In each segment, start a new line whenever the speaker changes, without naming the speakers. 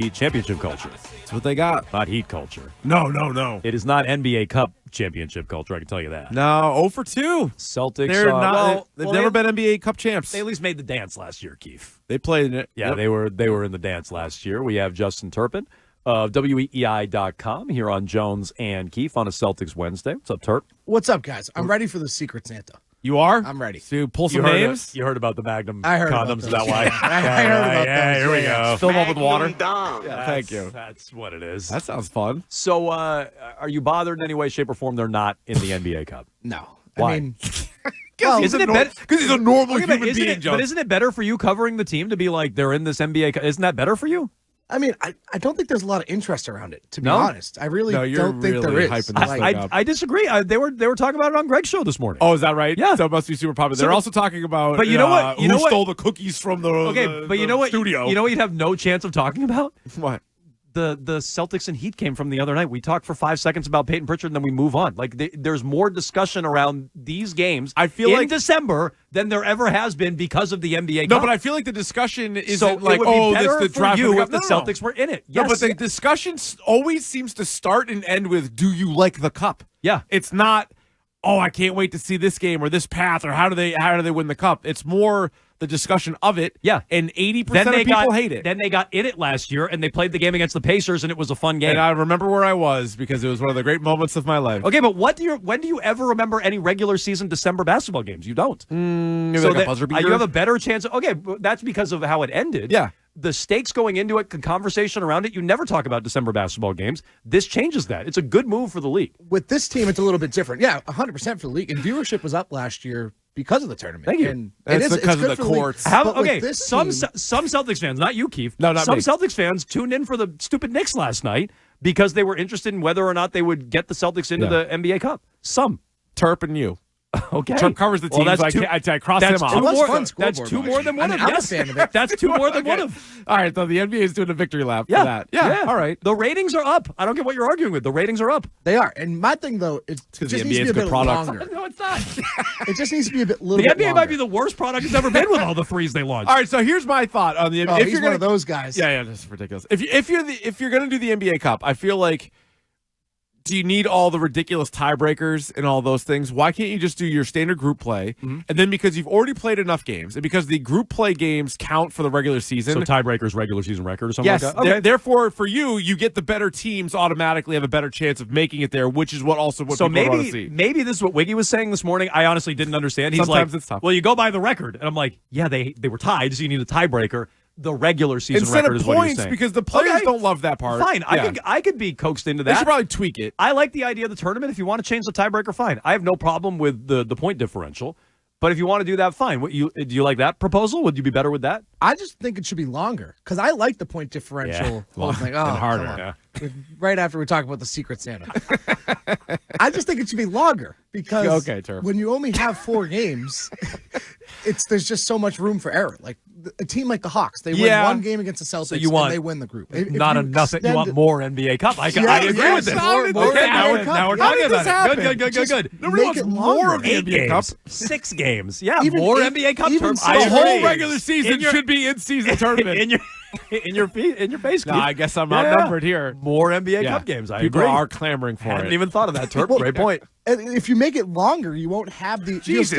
Heat championship culture.
That's what they got.
Not Heat culture.
No.
It is not NBA Cup championship culture, I can tell you that.
No, 0 for 2.
Celtics
They're not. They've never been NBA Cup champs.
They at least made the dance last year, Keefe.
They played in it.
Yeah,
Yep.
they were in the dance last year. We have Justin Turpin of weei.com here on Jones and Keefe on a Celtics Wednesday. What's up, Turp?
What's up, guys? I'm ready for the Secret Santa.
You are?
I'm ready.
So pull some names?
You heard about the Magnum
I heard
condoms,
about
is that why?
I heard about those.
Here we go.
Fill them up with water?
Yeah,
Thank you.
That's what it is.
That sounds fun.
So, are you bothered in any way, shape, or form they're not in the NBA Cup?
No.
Why?
I mean,
Isn't it better?
Because he's a normal
Okay,
human being, John.
but isn't it better for you covering the team to be like, they're in this NBA Cup? Isn't that better for you?
I don't think there's a lot of interest around it, to be
No?
honest. I really don't think there is.
hyping this thing up.
I disagree. They were talking about it on Greg's show this morning.
Oh, is that right?
Yeah.
So it must be super popular. They're also talking about
But you know what?
who stole the cookies from the
You know what?
studio.
You know what you'd have no chance of talking about?
What?
The Celtics and Heat came from the other night. We talked for 5 seconds about Payton Pritchard, and then we move on. Like there's more discussion around these games.
I feel
in
like
December than there ever has been because of the NBA Cup.
No, but I feel like the discussion isn't
so
like,
it would be better
this the
for
draft.
you
No,
if the
no.
Celtics were in it. Yes.
No, but the discussion always seems to start and end with, do you like the cup?
Yeah.
It's not, I can't wait to see this game or this path or how do they win the cup? It's more the discussion of it.
Yeah.
And 80% of people hate it.
Then they got in it last year, and they played the game against the Pacers, and it was a fun game.
And I remember where I was because it was one of the great moments of my life.
Okay, but when do you ever remember any regular season December basketball games? You don't.
Maybe like a buzzer beater?
You have a better chance. Okay, but that's because of how it ended.
Yeah.
The stakes going into it, the conversation around it, you never talk about December basketball games. This changes that. It's a good move for the league.
with this team, it's a little bit different. Yeah, 100% for the league. And viewership was up last year because of the tournament.
Thank you.
And
It's because
good
of the
for league.
courts.
How,
But with
okay,
this
some
team-
some Celtics fans, not you, Keefe.
No, not
some
me.
Celtics fans tuned in for the stupid Knicks last night because they were interested in whether or not they would get the Celtics into the NBA Cup. Some.
Turp and you.
Okay.
Turp covers the team,
Well,
so I cross him off.
Two
It was
more,
fun
that's
scoreboard
two more than one
watching.
of.
I'm a
Yes,
fan of it.
that's two more than one
Okay.
of.
All right, so the NBA is doing a victory lap
Yeah,
for that. Yeah, all right.
The ratings are up. I don't get what you're arguing with. The ratings are up.
They are. And my thing, though, it just
'cause the
needs
NBA
to
is
be a
good
bit
product.
longer.
No, it's not.
It just needs to be a little
The
bit
NBA
longer.
might be the worst product it's ever been with all the threes they launched.
All right, so here's my thought on the NBA.
Oh,
if
he's
you're
one of those guys.
Yeah, this is ridiculous. If you're going to do the NBA Cup, I feel like, do you need all the ridiculous tiebreakers and all those things? Why can't you just do your standard group play? And then because you've already played enough games, and because the group play games count for the regular season.
So tiebreakers, regular season record or something
Yes,
like that? Okay.
therefore, for you get the better teams automatically have a better chance of making it there, which is what
So
people want to see.
maybe this is what Wiggy was saying this morning. I honestly didn't understand. He's
Sometimes
like,
it's tough.
well, you go by the record. And I'm like, yeah, they were tied, so you need a tiebreaker. The regular season
Instead
record
of
is what he's
points,
saying.
because the players
Okay.
don't love that part.
Fine.
Yeah.
I could be coaxed into
They
that.
should probably tweak it.
I like the idea of the tournament. If you want to change the tiebreaker, fine. I have no problem with the point differential. But if you want to do that, fine. Do you like that proposal? Would you be better with that?
I just think it should be longer because I like the point differential.
Yeah.
Like,
and harder.
come on.
Yeah.
Right after we talk about the Secret Santa. I just think it should be longer because
Okay, Turf.
when you only have 4 games, there's just so much room for error. Like a team like the Hawks, they win
Yeah.
one game against the Celtics
want
and they win the group. If
Not
you
enough. You
extend
want
it-
more NBA Cup. I
Yeah,
agree
yes,
with this.
more
Okay,
NBA
now we're
Cup.
talking
How did
about
this
it.
happen?
Good.
Nobody
Make
wants
it
more
longer.
of the
8
NBA Cup.
games. 6 games. Yeah,
Even
more
8
NBA Cup
even
terms.
so-
I
The whole
agree.
regular season should be in-season tournament.
in your face.
No,
Keith.
I guess I'm
Yeah.
outnumbered here.
More NBA
Yeah.
Cup games. I
People
agree.
are clamoring for
I hadn't
it.
even thought of that, Turp.
Well,
Great point.
And if you make it longer, you won't have the.
Jesus,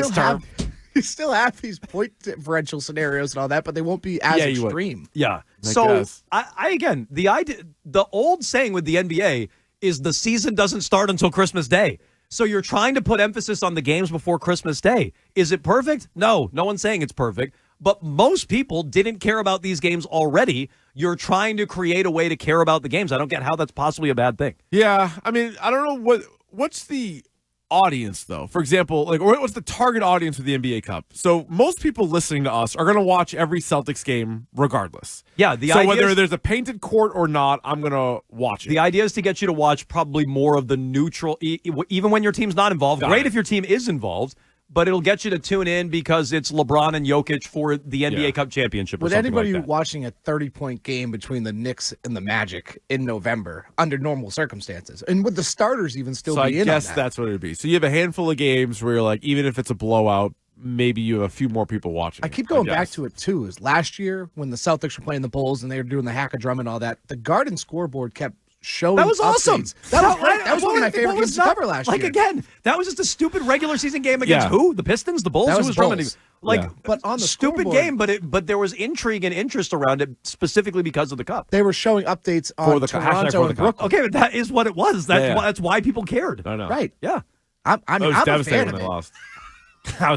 you still have these point differential scenarios and all that, but they won't be as
Yeah, you would.
extreme.
Yeah.
I
So
guess.
I again, the old saying with the NBA is the season doesn't start until Christmas Day. So you're trying to put emphasis on the games before Christmas Day. Is it perfect? No one's saying it's perfect. But most people didn't care about these games already. You're trying to create a way to care about the games. I don't get how that's possibly a bad thing.
Yeah, I mean, I don't know what's the audience though. For example, like what's the target audience of the NBA Cup? So most people listening to us are going to watch every Celtics game regardless.
Yeah,
so whether there's a painted court or not, I'm going to watch it.
The idea is to get you to watch probably more of the neutral, even when your team's not involved.
Got
Great
it.
if your team is involved, but it'll get you to tune in because it's LeBron and Jokic for the NBA
Yeah.
Cup championship or
With
something
anybody
like that.
watching a 30-point game between the Knicks and the Magic in November under normal circumstances, and would the starters even still
So I
be in
guess
on that?
that's what it would be. So you have a handful of games where you're like, even if it's a blowout, maybe you have a few more people watching.
I keep going back to it too. Is last year when the Celtics were playing the Bulls and they were doing the hack a drum and all that, the Garden scoreboard kept showing.
That was awesome.
That was great. That was one of my favorite games to cover last year.
Like again, that was just a stupid regular season game against who? The Pistons, the Bulls.
That
Who was drumming?
But on the
stupid
scoreboard,
game, but there was intrigue and interest around it specifically because of the cup.
They were showing updates on Toronto and Brooklyn.
Okay, but that is what it was. That's why people cared.
I know.
Right?
Yeah.
I'm
devastated
a fan
when
of
they
it.
lost.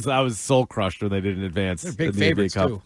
I was soul crushed when they didn't advance.
They're big
in the
favorites
NBA Cup.
too.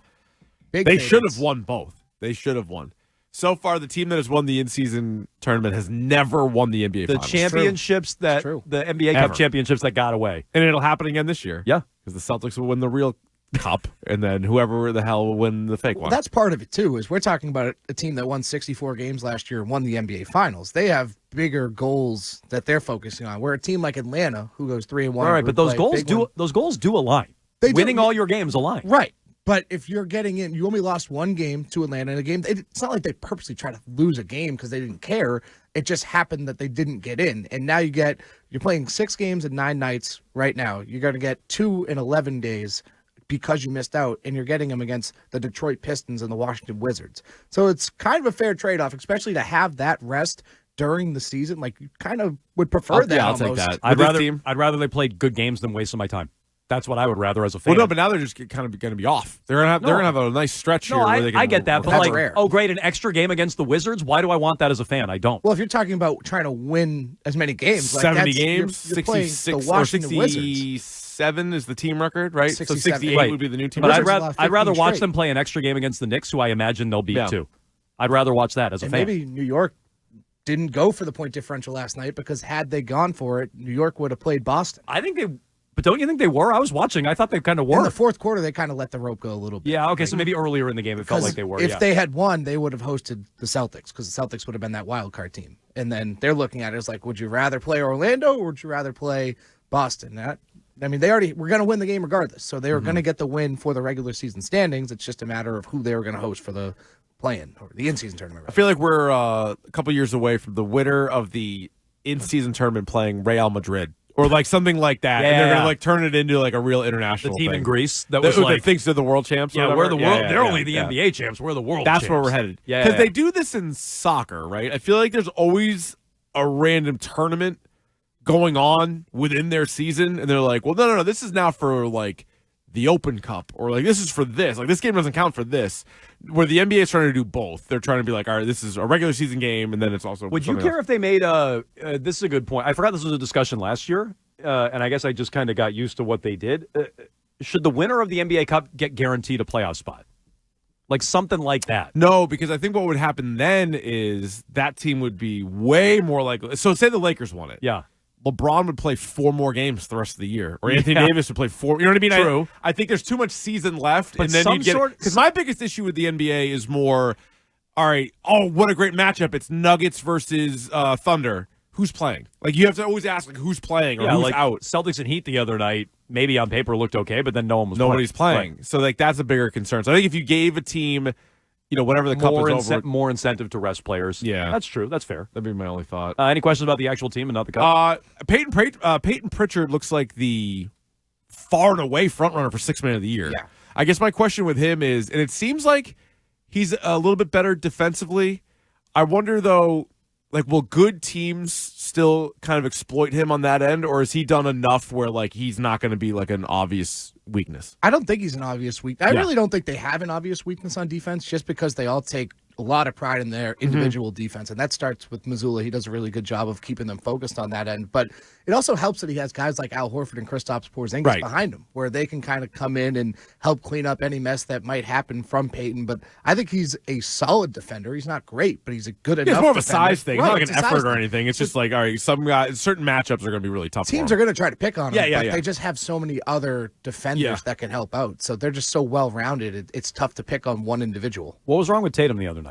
Big
They
favorites.
should have won both. They should have won. So far, the team that has won the in-season tournament has never won the NBA
The
Finals.
championships the NBA Cup championships that got away.
And it'll happen again this year.
Yeah.
Because the Celtics will win the real cup, and then whoever the hell will win the fake one.
That's part of it too. Is we're talking about a team that won 64 games last year and won the NBA Finals. They have bigger goals that they're focusing on. We're a team like Atlanta who goes 3-1.
All right, but those goals do align. Winning all your games align.
Right. But if you're getting in, you only lost one game to Atlanta in a game. It's not like they purposely try to lose a game because they didn't care. It just happened that they didn't get in. And now you're playing 6 games in 9 nights right now. You're going to get 2 in 11 days because you missed out, and you're getting them against the Detroit Pistons and the Washington Wizards. So it's kind of a fair trade-off, especially to have that rest during the season. Like, you kind of would prefer that
I'll
almost.
take that.
I'd rather they played good games than wasting my time. That's what I would rather as a fan.
Well, no, but now they're just kind of going to be off. They're going to have a nice stretch here. Where they can
I get that, but
That's
like,
rare.
oh, great, an extra game against the Wizards. Why do I want that as a fan? I don't.
Well, if you're talking about trying to win as many games, like
70
that's,
games,
you're playing
66
the
or
Washington Wizards.
67 is the team record, right?
67,
so 68
right.
would be the new team
But
record.
I'd rather watch
straight.
them play an extra game against the Knicks, who I imagine they'll beat too. I'd rather watch that as a
And
fan.
maybe New York didn't go for the point differential last night because had they gone for it, New York would have played Boston.
I think they. But don't you think they were? I was watching. I thought they kind of were.
In the fourth quarter, they kind of let the rope go a little bit.
Yeah, okay, so maybe earlier in the game it felt like they were.
If they had won, they would have hosted the Celtics because the Celtics would have been that wild card team. And then they're looking at it as like, would you rather play Orlando or would you rather play Boston? I mean, they already were going to win the game regardless. So they were going to get the win for the regular season standings. It's just a matter of who they were going to host for the play-in or the in-season tournament.
I feel like we're a couple years away from the winner of the in-season tournament playing Real Madrid. Or like something like that, and they're gonna like turn it into like a real international
team
thing.
In Greece that was
that thinks they're the world champs.
Yeah,
or
we're the world. They're only the
yeah.
NBA champs. We're the world.
That's
champs.
where we're headed.
Yeah,
because they do this in soccer, right? I feel like there's always a random tournament going on within their season, and they're like, well, no, this is now for like the Open Cup, or like this is for this. Like this game doesn't count for this. Where the NBA is trying to do both. They're trying to be like, all right, this is a regular season game, and then it's also.
Would you care if they made this is a good point. I forgot this was a discussion last year. And I guess I just kind of got used to what they did. Should the winner of the NBA Cup get guaranteed a playoff spot? Like something like that.
No, because I think what would happen then is that team would be way more likely. So say the Lakers won it.
Yeah.
LeBron would play 4 more games the rest of the year. Or Anthony Davis would play 4. You know what I mean?
True.
I think there's too much season left.
But
and then you get because my biggest issue with the NBA is more, all right, what a great matchup. It's Nuggets versus Thunder. Who's playing? Like, you have to always ask, like, who's playing or who's out.
Celtics and Heat the other night, maybe on paper looked okay, but then
nobody's playing. Right. So, like, that's a bigger concern. So, I think if you gave a team, whenever the cup is over.
More incentive to rest players.
Yeah.
That's true. That's fair.
That'd be my only thought.
Any questions about the actual team and not the cup?
Payton Pritchard looks like the far and away frontrunner for 6th man of the year.
Yeah.
I guess my question with him is, and it seems like he's a little bit better defensively. I wonder, though, like, will good teams still kind of exploit him on that end, or has he done enough where, like, he's not going to be, like, an obvious weakness?
I don't think he's an obvious weakness. I really don't think they have an obvious weakness on defense just because they all take a lot of pride in their individual defense, and that starts with Mazzulla. He does a really good job of keeping them focused on that end, but it also helps that he has guys like Al Horford and Kristaps Porzingis behind him, where they can kind of come in and help clean up any mess that might happen from Payton. But I think he's a solid defender. He's not great, but he's a good enough.
It's more of a
defender.
size thing.
Right,
It's not like an effort or anything. It's just like, all right, some guys, certain matchups are going to be really tough.
Teams are going to try to pick on him, but
yeah.
they just have so many other defenders that can help out. So they're just so well rounded. It's tough to pick on one individual.
What was wrong with Tatum the other night?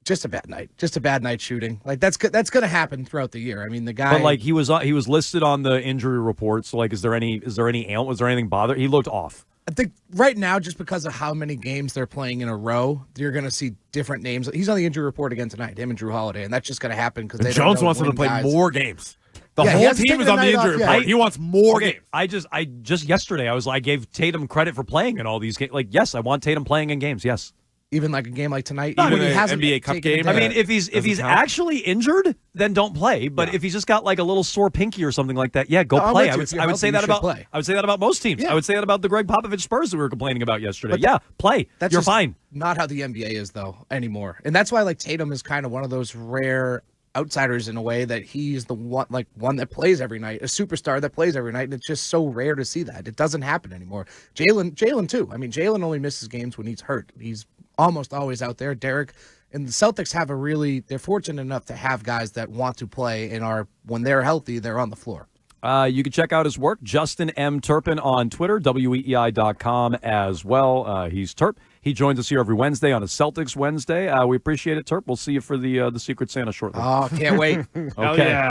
Just a bad night. Just a bad night shooting. Like that's going to happen throughout the year. I mean, the guy.
But like he was listed on the injury report. So like, was there anything bother? He looked off.
I think right now, just because of how many games they're playing in a row, you're going to see different names. He's on the injury report again tonight, him and Drew Holiday, and that's just going to happen because
Jones wants him to play more games. The
Yeah, he
whole
hasn't
team
taken
is
a
on the
night off
injury
yet.
report. He wants more games.
I just yesterday I gave Tatum credit for playing in all these games. Like, yes, I want Tatum playing in games. Yes.
Even like a game like tonight,
Even
when he
an
hasn't
NBA Cup
taken a
game?
day.
I mean, if he's
Doesn't count.
actually injured, then don't play. But if he's just got like a little sore pinky or something like that, yeah, go
No, I'm
play.
with you. If you're healthy, you should play.
I would say that about most teams.
Yeah.
I would say that about the Greg Popovich Spurs that we were complaining about yesterday.
But
Yeah, play.
That's
You're
just
fine.
Not how the NBA is though anymore, and that's why like Tatum is kind of one of those rare outsiders in a way that he's the one that plays every night, a superstar that plays every night, and it's just so rare to see that. It doesn't happen anymore. Jalen too. I mean, Jalen only misses games when he's hurt. He's almost always out there. Derek and the Celtics have they're fortunate enough to have guys that want to play and when they're healthy, they're on the floor.
You can check out his work, Justin M. Turpin on Twitter, weei.com as well. He's Turp. He joins us here every Wednesday on a Celtics Wednesday. We appreciate it, Turp. We'll see you for the Secret Santa shortly.
Oh, can't wait.
Hell
Okay.
yeah.